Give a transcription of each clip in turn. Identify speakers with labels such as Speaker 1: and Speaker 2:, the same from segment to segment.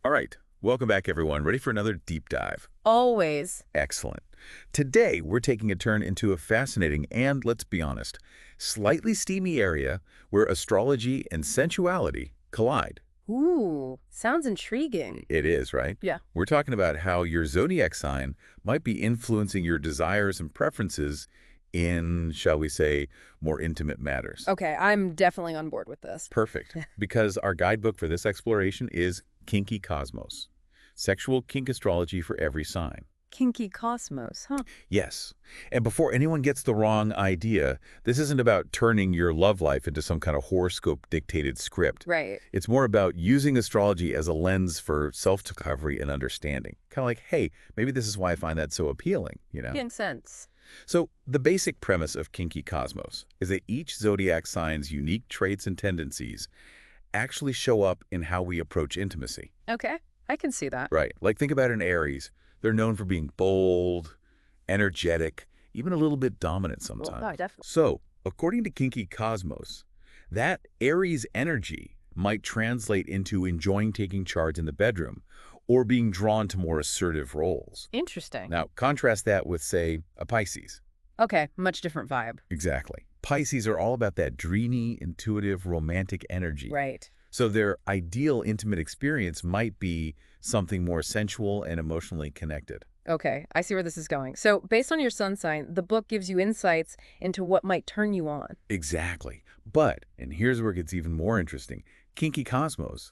Speaker 1: All right, welcome back, everyone. Ready for another deep dive?
Speaker 2: Always.
Speaker 1: Excellent. Today, we're taking a turn into a fascinating and, let's be honest, slightly steamy area where astrology and sensuality collide.
Speaker 2: Ooh, sounds intriguing.
Speaker 1: It is, right?
Speaker 2: Yeah.
Speaker 1: We're talking about how your zodiac sign might be influencing your desires and preferences in, shall we say, more intimate matters.
Speaker 2: Okay, I'm definitely on board with this.
Speaker 1: Perfect, because our guidebook for this exploration is Kinky Cosmos, sexual kink astrology for every sign.
Speaker 2: Kinky cosmos, huh?
Speaker 1: Yes. And before anyone gets the wrong idea, this isn't about turning your love life into some kind of horoscope-dictated script.
Speaker 2: Right.
Speaker 1: It's more about using astrology as a lens for self-discovery and understanding. Kind of like, hey, maybe this is why I find that so appealing, you know?
Speaker 2: Making sense.
Speaker 1: So the basic premise of Kinky Cosmos is that each zodiac sign's unique traits and tendencies actually show up in how we approach intimacy.
Speaker 2: Okay, I can see that.
Speaker 1: Right. Like think about an Aries. They're known for being bold, energetic, even a little bit dominant sometimes.
Speaker 2: Oh, definitely.
Speaker 1: So, according to Kinky Cosmos, that Aries energy might translate into enjoying taking charge in the bedroom or being drawn to more assertive roles.
Speaker 2: Interesting.
Speaker 1: Now, contrast that with, say, a Pisces.
Speaker 2: Okay, much different vibe.
Speaker 1: Exactly. Pisces are all about that dreamy, intuitive, romantic energy.
Speaker 2: Right.
Speaker 1: So their ideal intimate experience might be something more sensual and emotionally connected.
Speaker 2: Okay, I see where this is going. So, based on your sun sign, the book gives you insights into what might turn you on.
Speaker 1: Exactly. But, and here's where it gets even more interesting, Kinky Cosmos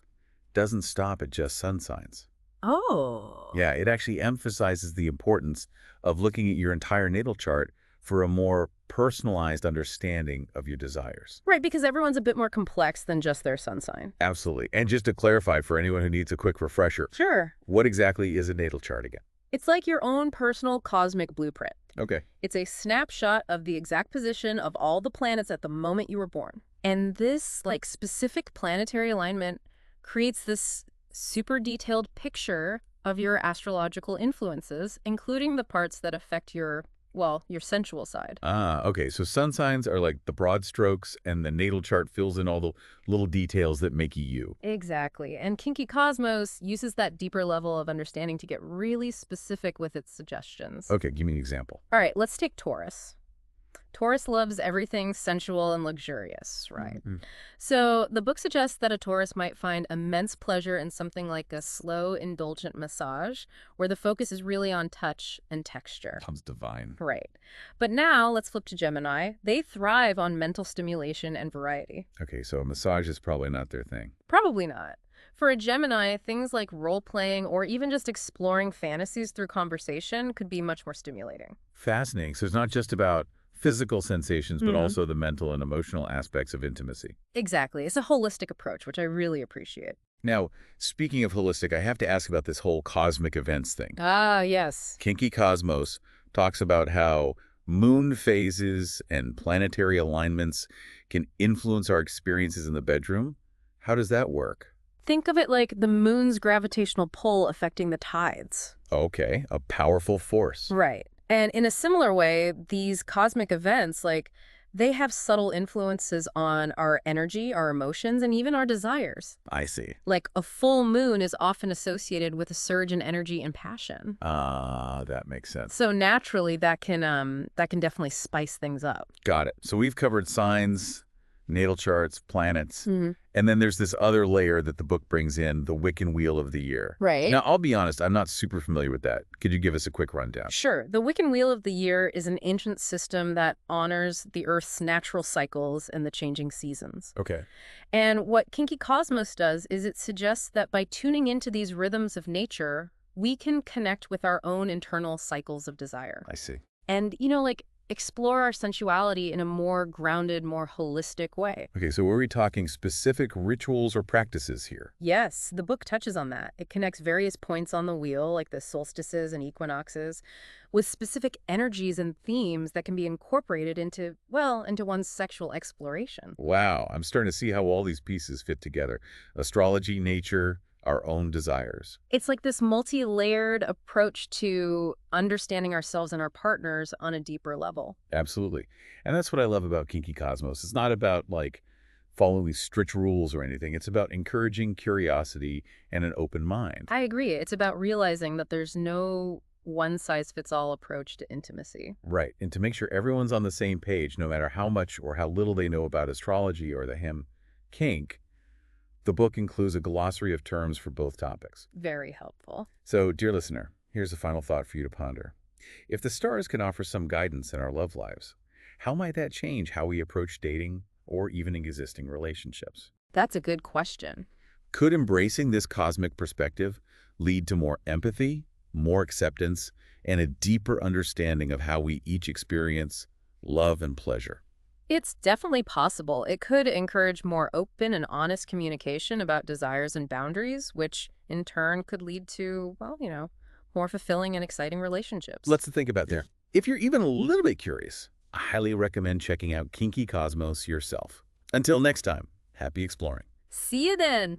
Speaker 1: doesn't stop at just sun signs.
Speaker 2: Oh.
Speaker 1: Yeah, it actually emphasizes the importance of looking at your entire natal chart for a more personalized understanding of your desires.
Speaker 2: Right, because everyone's a bit more complex than just their sun sign.
Speaker 1: Absolutely. And just to clarify for anyone who needs a quick refresher,
Speaker 2: Sure.
Speaker 1: what exactly is a natal chart again?
Speaker 2: It's like your own personal cosmic blueprint.
Speaker 1: Okay.
Speaker 2: It's a snapshot of the exact position of all the planets at the moment you were born. And this, specific planetary alignment creates this super detailed picture of your astrological influences, including the parts that affect your sensual side.
Speaker 1: Ah, okay. So sun signs are like the broad strokes, and the natal chart fills in all the little details that make you you.
Speaker 2: Exactly. And Kinky Cosmos uses that deeper level of understanding to get really specific with its suggestions.
Speaker 1: Okay, give me an example.
Speaker 2: All right, let's take Taurus. Taurus loves everything sensual and luxurious, right?
Speaker 1: Mhm.
Speaker 2: So the book suggests that a Taurus might find immense pleasure in something like a slow, indulgent massage, where the focus is really on touch and texture.
Speaker 1: Sounds divine.
Speaker 2: Right. But now let's flip to Gemini. They thrive on mental stimulation and variety.
Speaker 1: Okay, so a massage is probably not their thing.
Speaker 2: Probably not. For a Gemini, things like role-playing or even just exploring fantasies through conversation could be much more stimulating.
Speaker 1: Fascinating. So it's not just about physical sensations, but
Speaker 2: Mhm.
Speaker 1: also the mental and emotional aspects of intimacy.
Speaker 2: Exactly. It's a holistic approach, which I really appreciate.
Speaker 1: Now, speaking of holistic, I have to ask about this whole cosmic events thing.
Speaker 2: Ah, yes.
Speaker 1: Kinky Cosmos talks about how moon phases and planetary alignments can influence our experiences in the bedroom. How does that work?
Speaker 2: Think of it like the moon's gravitational pull affecting the tides.
Speaker 1: Okay, a powerful force.
Speaker 2: Right. And in a similar way, these cosmic events, they have subtle influences on our energy, our emotions, and even our desires.
Speaker 1: I see.
Speaker 2: Like a full moon is often associated with a surge in energy and passion.
Speaker 1: Ah, that makes sense.
Speaker 2: So naturally, that can definitely spice things up.
Speaker 1: Got it. So we've covered signs, natal charts, planets,
Speaker 2: Mhm.
Speaker 1: and then there's this other layer that the book brings in, the Wiccan Wheel of the Year.
Speaker 2: Right.
Speaker 1: Now, I'll be honest, I'm not super familiar with that. Could you give us a quick rundown?
Speaker 2: Sure. The Wiccan Wheel of the Year is an ancient system that honors the Earth's natural cycles and the changing seasons.
Speaker 1: Okay.
Speaker 2: And what Kinky Cosmos does is it suggests that by tuning into these rhythms of nature, we can connect with our own internal cycles of desire.
Speaker 1: I see.
Speaker 2: And, explore our sensuality in a more grounded, more holistic way.
Speaker 1: Okay, so were we talking specific rituals or practices here?
Speaker 2: Yes, the book touches on that. It connects various points on the wheel, like the solstices and equinoxes, with specific energies and themes that can be incorporated into one's sexual exploration.
Speaker 1: Wow, I'm starting to see how all these pieces fit together. Astrology, nature, our own desires.
Speaker 2: It's like this multi-layered approach to understanding ourselves and our partners on a deeper level.
Speaker 1: Absolutely. And that's what I love about Kinky Cosmos. It's not about, following these strict rules or anything. It's about encouraging curiosity and an open mind.
Speaker 2: I agree. It's about realizing that there's no one-size-fits-all approach to intimacy.
Speaker 1: Right. And to make sure everyone's on the same page, no matter how much or how little they know about astrology or the hymn kink, the book includes a glossary of terms for both topics.
Speaker 2: Very helpful.
Speaker 1: So, dear listener, here's a final thought for you to ponder. If the stars can offer some guidance in our love lives, how might that change how we approach dating or even existing relationships?
Speaker 2: That's a good question.
Speaker 1: Could embracing this cosmic perspective lead to more empathy, more acceptance, and a deeper understanding of how we each experience love and pleasure?
Speaker 2: It's definitely possible. It could encourage more open and honest communication about desires and boundaries, which in turn could lead to, well, more fulfilling and exciting relationships.
Speaker 1: Let's think about there. If you're even a little bit curious, I highly recommend checking out Kinky Cosmos yourself. Until next time, happy exploring.
Speaker 2: See you then!